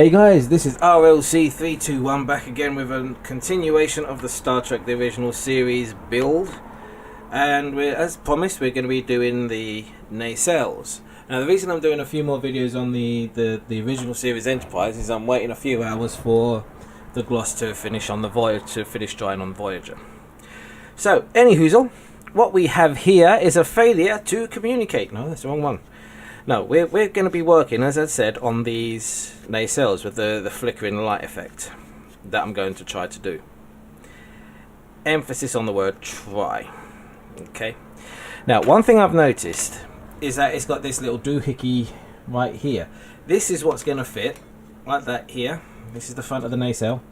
Hey guys, this is RLC321 back again with a continuation of the Star Trek the Original Series build, and as promised we're going to be doing the nacelles. Now the reason I'm doing a few more videos on the original series Enterprise is I'm waiting a few hours for the gloss to finish on the Voyager, to finish drying on Voyager. So anyhoozle, what we have here is a failure to communicate. No, that's the wrong one. No, we're going to be working, as I said, on these nacelles with the flickering light effect that I'm going to try to do. Emphasis on the word try. Okay. Now, one thing I've noticed is that it's got this little doohickey right here. This is what's going to fit, like that here. This is the front of the nacelle.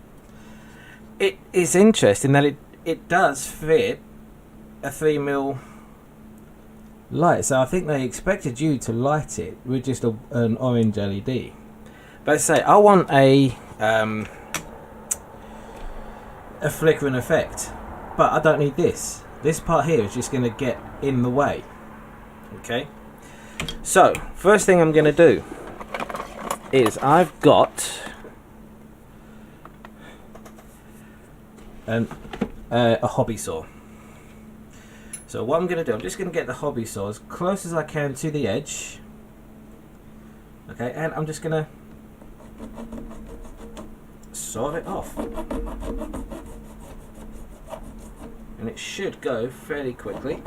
It is interesting that it does fit a 3mm light, so I think they expected you to light it with just an orange LED. But as I say, I want a flickering effect, but I don't need this. This part here is just going to get in the way. Okay, so first thing I'm going to do is I've got a hobby saw. So what I'm going to do, I'm just going to get the hobby saw as close as I can to the edge. Okay, and I'm just going to saw it off. And it should go fairly quickly.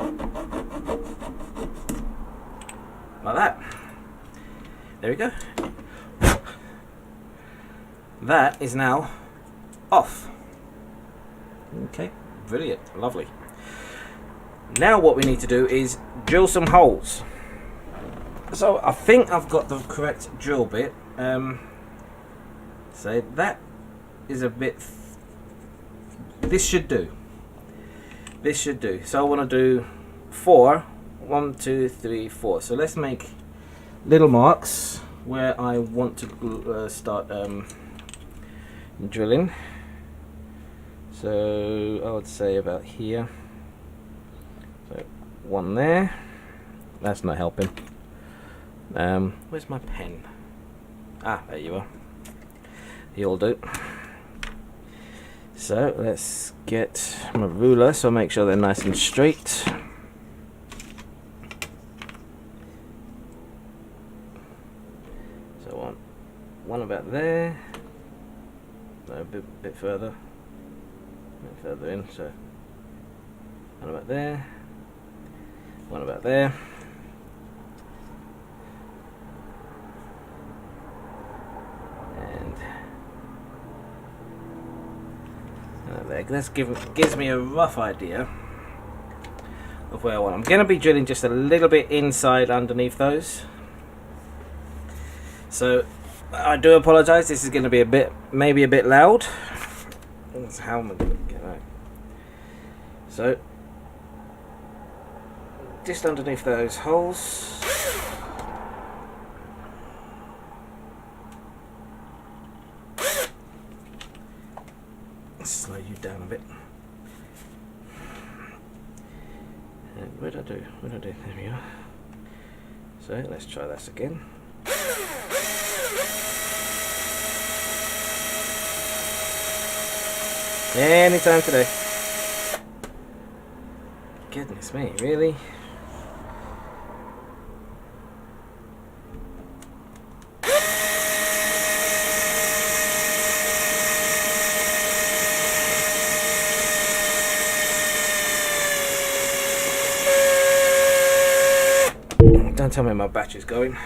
Like that. There we go. That is now off. Okay, brilliant, lovely. Now what we need to do is drill some holes. So I think I've got the correct drill bit. So that is a bit. This should do. This should do. So I want to do 4. 1, 2, 3, 4. So let's make little marks where I want to start drilling. So I would say about here. So 1 there. That's not helping. Where's my pen? Ah, there you are. You'll do. So let's get my ruler, so make sure they're nice and straight. So one about there. No, a bit further. A bit further in. So one about there. One about there. And there. This gives me a rough idea of where I want. I'm going to be drilling just a little bit inside underneath those. So I do apologise, this is going to be maybe a bit loud. How am I going to get that? So just underneath those holes. Slow you down a bit. And what did I do? What did I do? There we are. So let's try this again. Anytime today. Goodness me, really? Don't tell me my battery's going.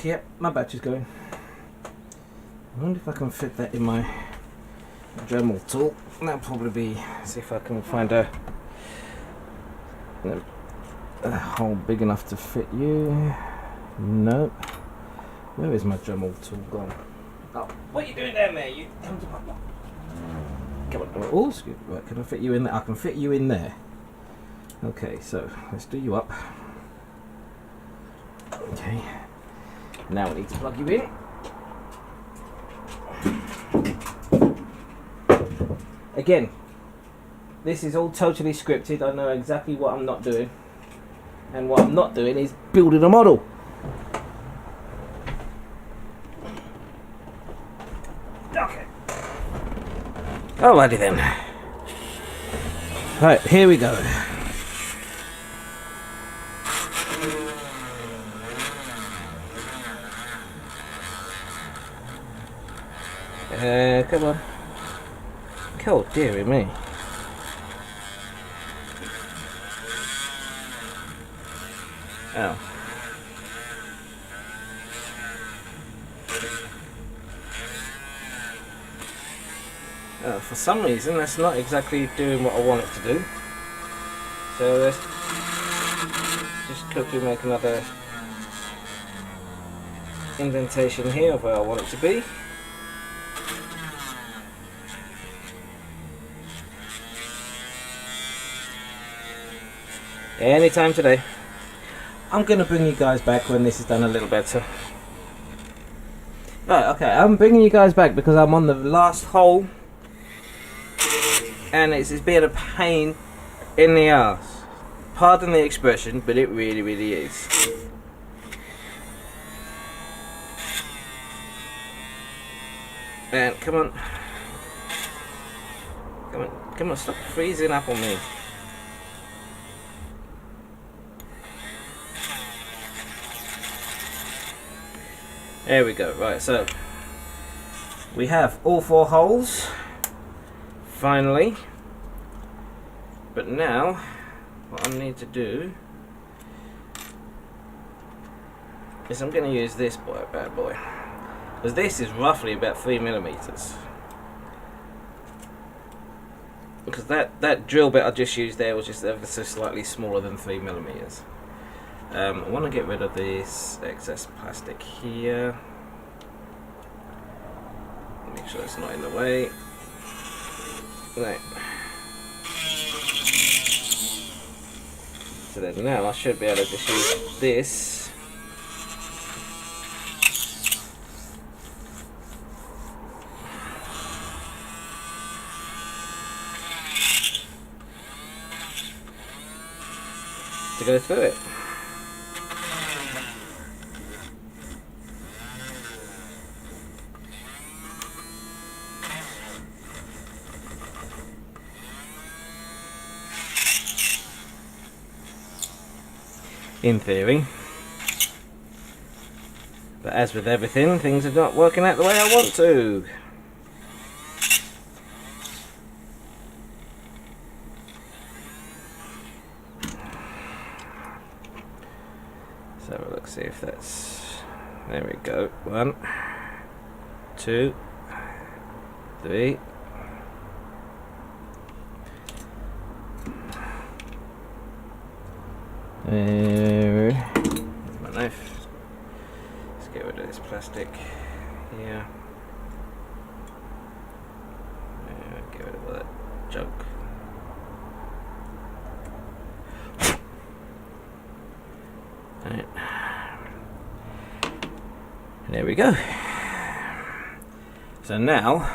Yep, my battery's going. I wonder if I can fit that in my Dremel tool. That'll probably be, see if I can find a hole big enough to fit you. No. Where is my Dremel tool gone? Oh, what are you doing down there? You come to my. Come on. Oh, excuse me. Right, can I fit you in there? I can fit you in there. Okay, so let's do you up. Okay. Now we need to plug you in. Again, this is all totally scripted. I know exactly what I'm not doing. And what I'm not doing is building a model. Okay. Alrighty then. Right, here we go. Come on. Oh, dearie me. Oh. For some reason, that's not exactly doing what I want it to do. So let's just quickly make another indentation here of where I want it to be. Anytime today. I'm going to bring you guys back when this is done a little better. Right, okay, I'm bringing you guys back because I'm on the last hole. And it's been a pain in the ass. Pardon the expression, but it really, really is. And come on. Come on, stop freezing up on me. There we go. Right, so we have all 4 holes finally, but now what I need to do is I'm going to use this bad boy, because this is roughly about 3mm, because that drill bit I just used there was just ever so slightly smaller than 3mm. I want to get rid of this excess plastic here. Make sure it's not in the way. Right. So then now I should be able to just use this. To go through it. In theory. But as with everything, things are not working out the way I want to. So let's see if that's... There we go. 1, 2, 3. There's my knife. Let's get rid of this plastic here. Get rid of all that junk. Right. There we go. So now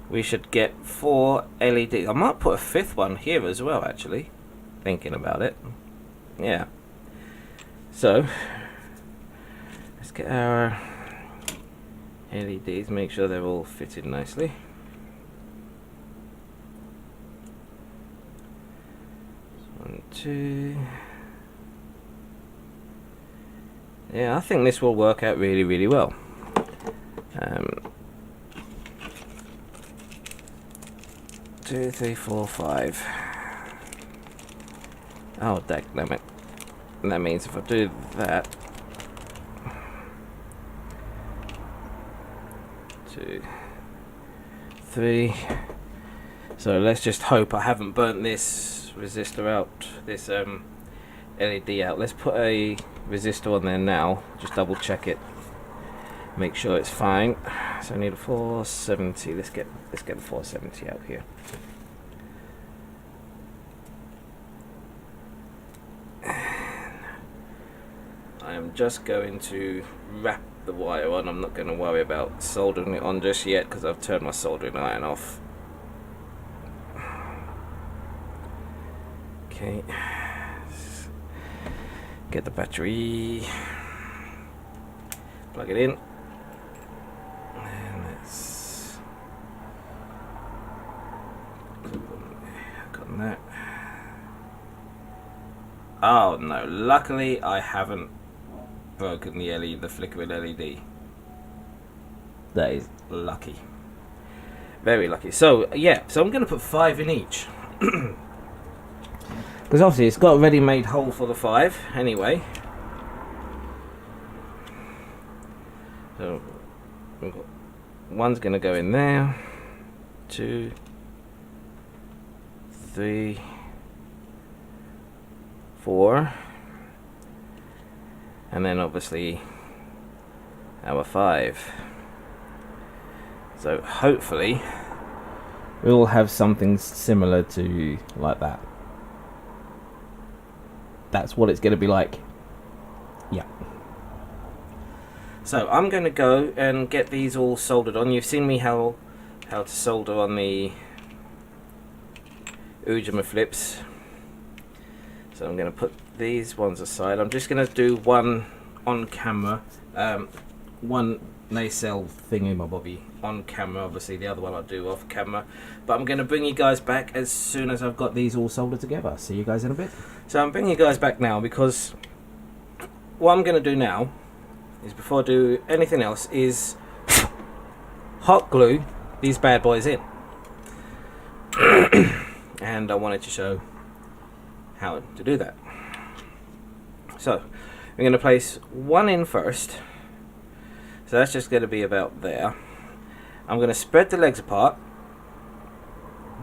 we should get 4 LEDs. I might put a 5th one here as well, actually. Thinking about it. Yeah. So let's get our LEDs, make sure they're all fitted nicely. One, 2. Yeah, I think this will work out really, really well. 2, 3, 4, 5. Oh, dammit. And that means if I do that, 2, 3. So let's just hope I haven't burnt this resistor out, this LED out. Let's put a resistor on there now, just double check it, make sure it's fine. So I need a 470. Let's get the 470 out here. I am just going to wrap the wire on. I'm not going to worry about soldering it on just yet because I've turned my soldering iron off. Okay, get the battery, plug it in, and let's got that. Oh no, luckily I haven't broken the LED, the flickering LED. That is lucky. Very lucky. So yeah, so I'm going to put 5 in each. Because obviously it's got a ready-made hole for the 5 anyway. So we've got, one's going to go in there, 2, 3, 4, and then obviously our 5. So hopefully we'll have something similar to like that. That's what it's going to be like. Yeah. So I'm going to go and get these all soldered on. You've seen me how to solder on the Ujima flips. So I'm going to put these ones aside. I'm just going to do one on camera, one nacelle thingy-mabobby on camera. Obviously the other one I'll do off camera. But I'm going to bring you guys back as soon as I've got these all soldered together. See you guys in a bit. So I'm bringing you guys back now because what I'm going to do now is, before I do anything else, is hot glue these bad boys in. And I wanted to show how to do that. So we're going to place one in first. So that's just going to be about there. I'm going to spread the legs apart.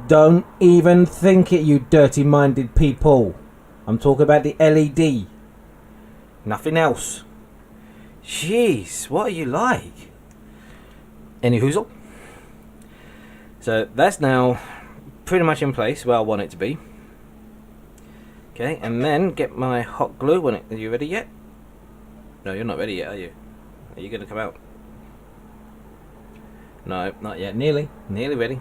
Don't even think it, you dirty-minded people. I'm talking about the LED. Nothing else. Jeez, what are you like? Any hoozle? So that's now pretty much in place where I want it to be. Okay, and then get my hot glue. Are you ready yet? No, you're not ready yet, are you? Are you going to come out? No, not yet. Nearly ready.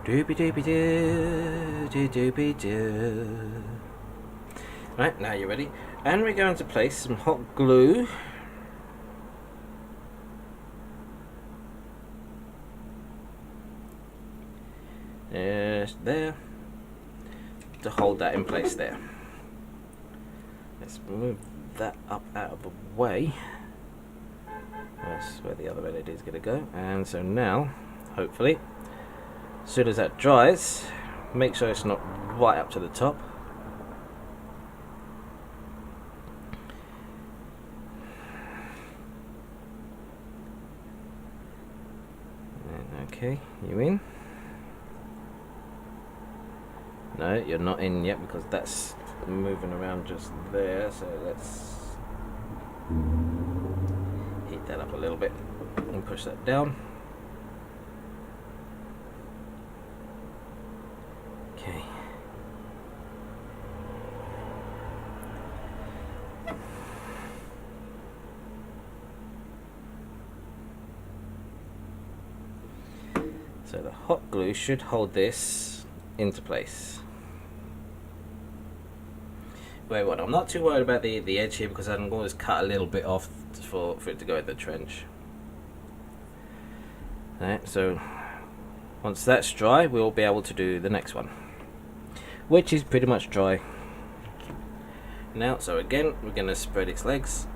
Doobie doobie doo, doo doobie doo. Right, now you're ready. And we're going to place some hot glue. Just there. To hold that in place there. Let's move that up out of the way. That's where the other LED is going to go. And so now, hopefully, as soon as that dries, make sure it's not right up to the top. And okay, you in? No, you're not in yet because that's moving around just there. So let's heat that up a little bit and push that down. Okay. So the hot glue should hold this into place. Wait, what? I'm not too worried about the edge here because I'm going to cut a little bit off for it to go in the trench. Alright, so once that's dry, we'll be able to do the next one, which is pretty much dry now. So again, we're going to spread its legs,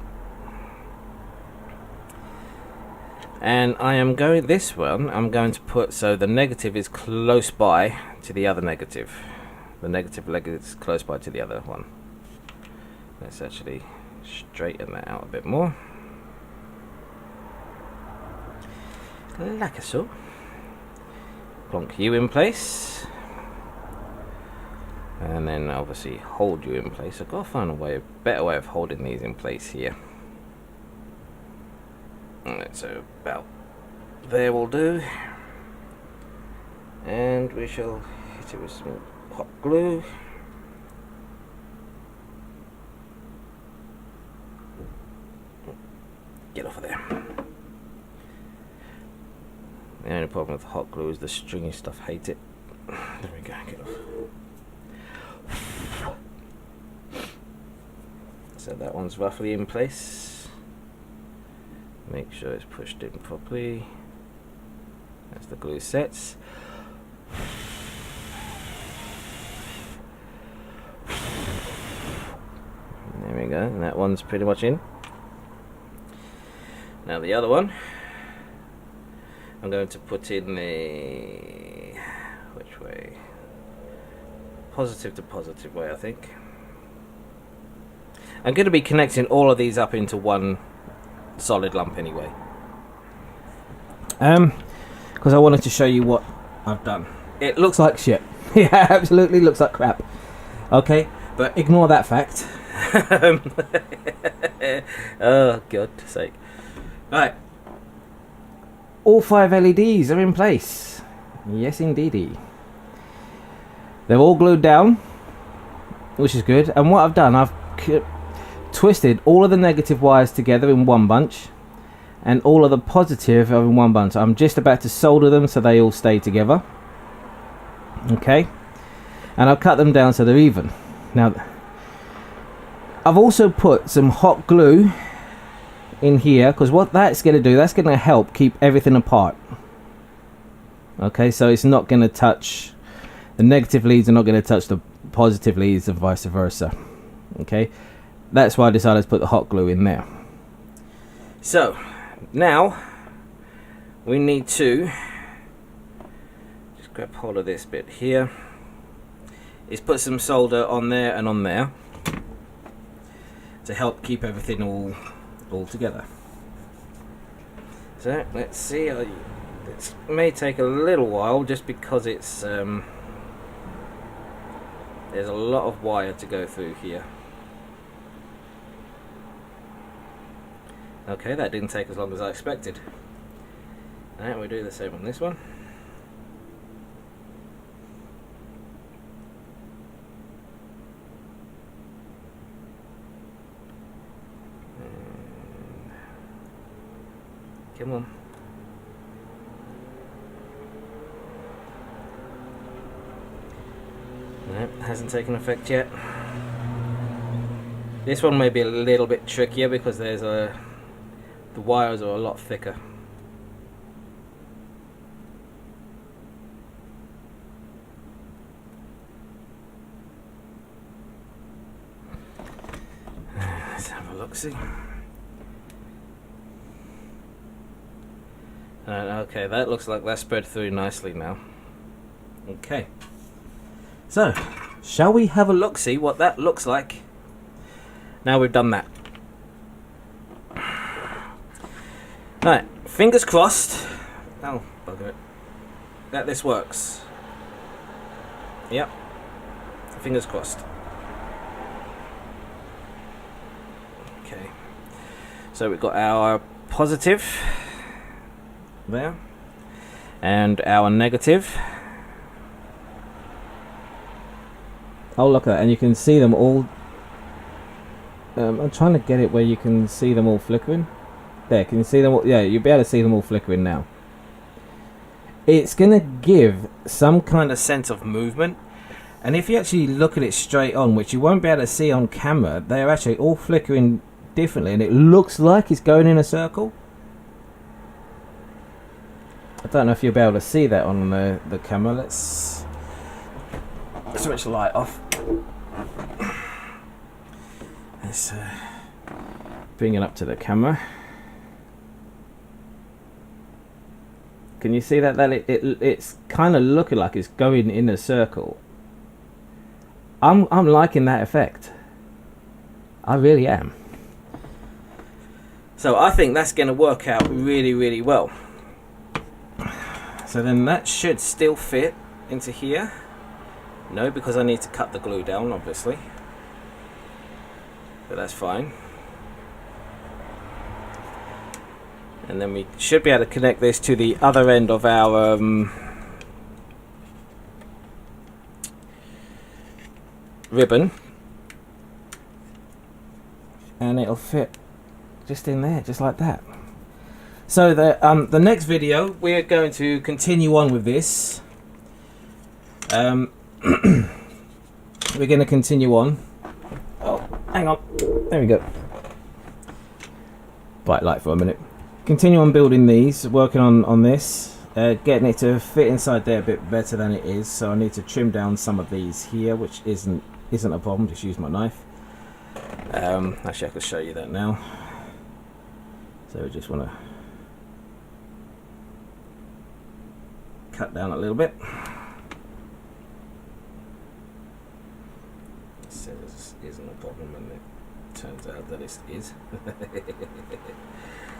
and I am going, this one I'm going to put so the negative is close by to the other negative. The negative leg is close by to the other one. Let's actually straighten that out a bit more. Like so. Plonk you in place. And then obviously hold you in place. I've got to find a better way of holding these in place here. Alright, so about there will do. And we shall hit it with some hot glue. The only problem with hot glue is the stringy stuff. Hate it. There we go. Get off. So that one's roughly in place. Make sure it's pushed in properly as the glue sets. There we go, and that one's pretty much in. Now the other one, I'm going to put in the, which way? Positive to positive way, I think. I'm going to be connecting all of these up into one solid lump anyway. Because I wanted to show you what I've done. It looks like shit. Yeah, absolutely looks like crap. Okay, but ignore that fact. Oh, God's sake. Right. All 5 LEDs are in place. Yes, indeedy. They're all glued down, which is good. And what I've done, I've twisted all of the negative wires together in one bunch, and all of the positive are in one bunch. I'm just about to solder them so they all stay together. Okay. And I've cut them down so they're even. Now, I've also put some hot glue in here, because what that's going to do, that's going to help keep everything apart. Okay, so it's not going to touch, the negative leads are not going to touch the positive leads and vice versa. Okay, that's why I decided to put the hot glue in there. So now we need to just grab hold of this bit here, is put some solder on there and on there to help keep everything all together. So let's see. It may take a little while just because it's there's a lot of wire to go through here. Okay, that didn't take as long as I expected. Alright, we'll do the same on this one. Come on. Nope, hasn't taken effect yet. This one may be a little bit trickier because there's the wires are a lot thicker. Let's have a look, see. Okay, that looks like that's spread through nicely now. Okay. So, shall we have a look, see what that looks like now we've done that? Right, fingers crossed. Oh, bugger it. That this works. Yep. Fingers crossed. Okay. So we've got our positive there and our negative. Oh, look at that, and you can see them all. I'm trying to get it where you can see them all flickering. There, can you see them all? Yeah, you'll be able to see them all flickering now. It's going to give some kind of sense of movement, and if you actually look at it straight on, which you won't be able to see on camera, they're actually all flickering differently, and it looks like it's going in a circle. I don't know if you'll be able to see that on the camera. Let's switch the light off. Let's bring it up to the camera. Can you see that? It's kind of looking like it's going in a circle. I'm liking that effect. I really am. So I think that's going to work out really, really well. So then that should still fit into here. No, because I need to cut the glue down, obviously. But that's fine. And then we should be able to connect this to the other end of our ribbon. And it'll fit just in there, just like that. So the next video we're going to continue on with this. We're going to continue on. Oh, hang on. There we go. Bright light for a minute. Continue on building these, working on this, getting it to fit inside there a bit better than it is. So I need to trim down some of these here, which isn't a problem. Just use my knife. Actually, I could show you that now. So we just want to cut down a little bit. This isn't a problem, and it turns out that it is.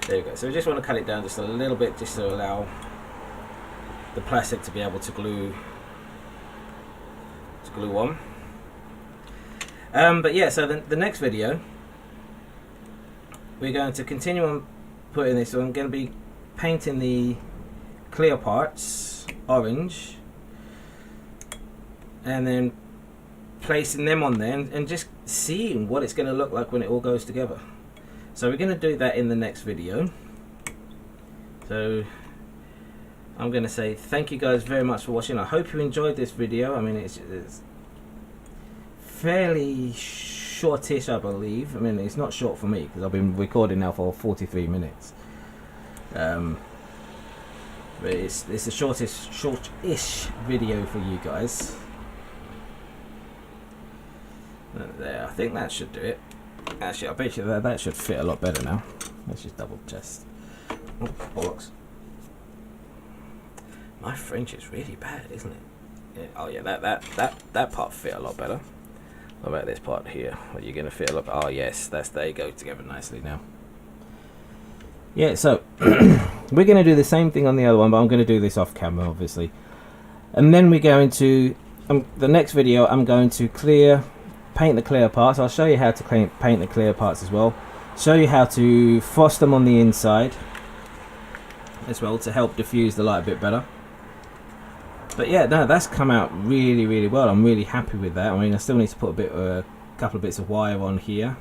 There you go. So we just want to cut it down just a little bit, just to allow the plastic to be able to glue on. But yeah, so the next video we're going to continue on putting this. So I'm going to be painting the clear parts orange, and then placing them on there and just seeing what it's going to look like when it all goes together. So we're going to do that in the next video. So I'm going to say thank you guys very much for watching. I hope you enjoyed this video. I mean, it's fairly shortish, I believe. I mean, it's not short for me because I've been recording now for 43 minutes. But it's a shortish video for you guys. There, I think that should do it. Actually, I bet you that should fit a lot better now. Let's just double test. Oh, bollocks. My French is really bad, isn't it? Yeah, oh yeah, that part fit a lot better. What about this part here? Are you going to fit a lot? Oh yes, they go together nicely now. Yeah, so we're going to do the same thing on the other one, but I'm going to do this off camera, obviously. And then we're going to the next video. I'm going to paint the clear parts. I'll show you how to paint the clear parts as well. Show you how to frost them on the inside as well to help diffuse the light a bit better. But yeah, no, that's come out really, really well. I'm really happy with that. I mean, I still need to put a couple of bits of wire on here,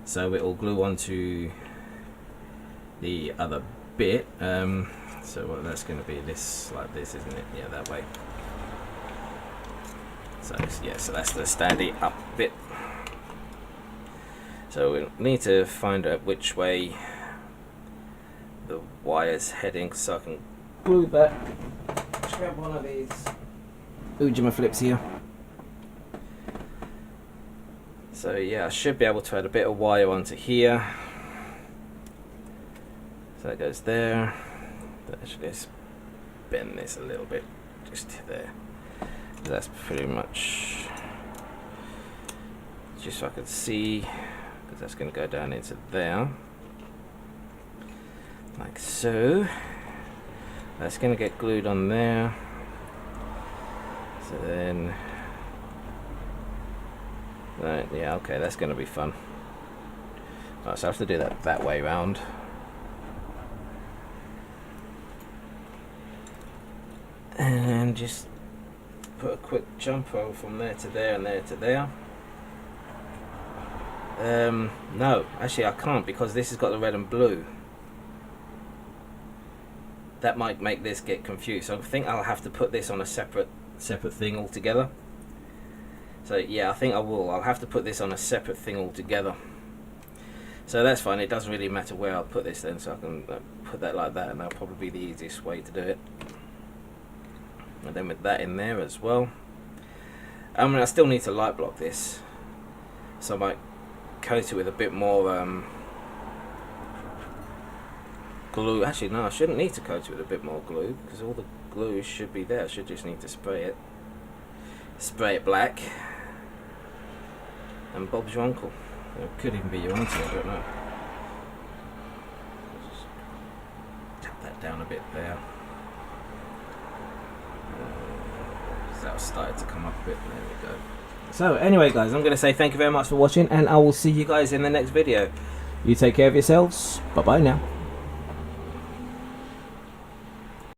so it will glue onto the other bit. So what that's going to be this, like this, isn't it? Yeah, that way. So yeah, so that's the standing up bit. So we need to find out which way the wire's heading, so I can glue that. Let's grab one of these Ujima flips here. So yeah, I should be able to add a bit of wire onto here. So that goes there. Actually, let's bend this a little bit, just there. That's pretty much just so I can see, because that's going to go down into there, like so. That's going to get glued on there. So then, right, yeah, okay, that's going to be fun. Right, so I have to do that way round. And just put a quick jump over from there to there and there to there. No, actually I can't, because this has got the red and blue. That might make this get confused. So I think I'll have to put this on a separate thing altogether. So yeah, I think I will. I'll have to put this on a separate thing altogether. So that's fine. It doesn't really matter where I'll put this then. So I can put that like that, and that'll probably be the easiest way to do it. And then with that in there as well. I mean, I still need to light block this, so I might coat it with a bit more glue. Actually, no, I shouldn't need to coat it with a bit more glue, because all the glue should be there. I should just need to spray it black, and Bob's your uncle. It could even be your auntie, I don't know. Just tap that down a bit there. That started to come up a bit. There we go. So anyway guys, I'm going to say thank you very much for watching, and I will see you guys in the next video. You take care of yourselves. Bye bye now.